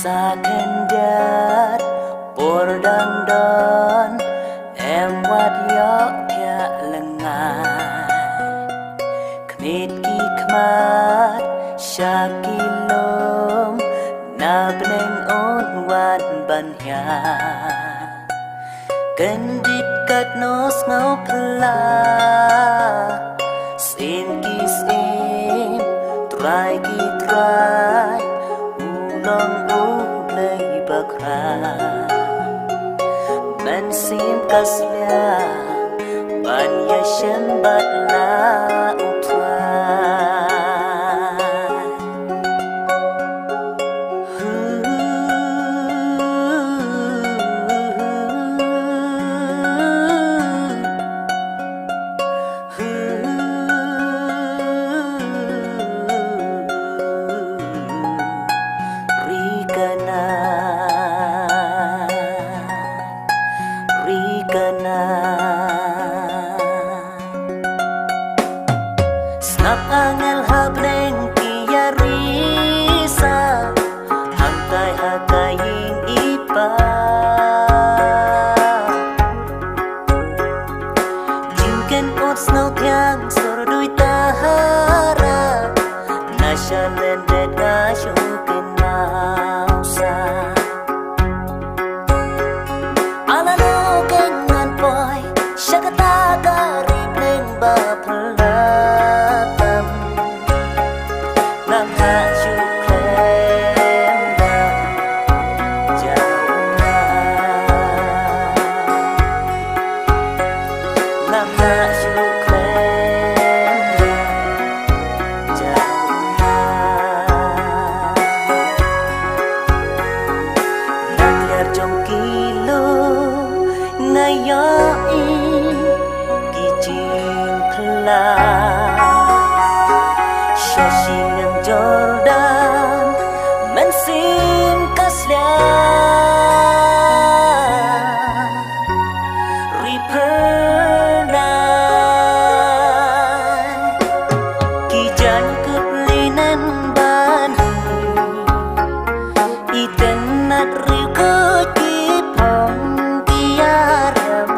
Sakendat Bordang don Em wat yok thia lengai Kmit ki kmat Shaki lom Na beneng on wat ban hia Kendit kat nos ngau pela Sim ki sim Try ki try Ulong ublay bakra Man sim kaslia Ban yashem batla utwa Snap angel habreng kia risa Hangkai hakaying ipa Jingken ot snow tiang sordui tahara Nasha lendet gashukin mausa Alano gengan boy Shakata gari bleng bapla Shashingan Jordan Mensim kaslia Ripernai Kijan kuplinan bani Itenat riukut kipong Kiaram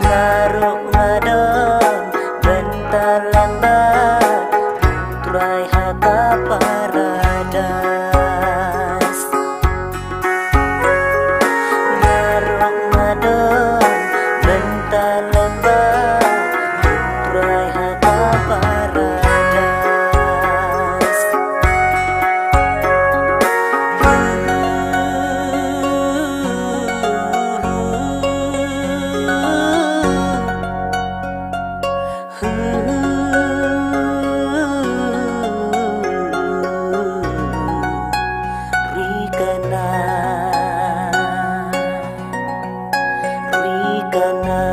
Naruk ngadon bentar lambat Turai haka paradise Naruk ngadon bentar lambat Turai haka paradise Rikana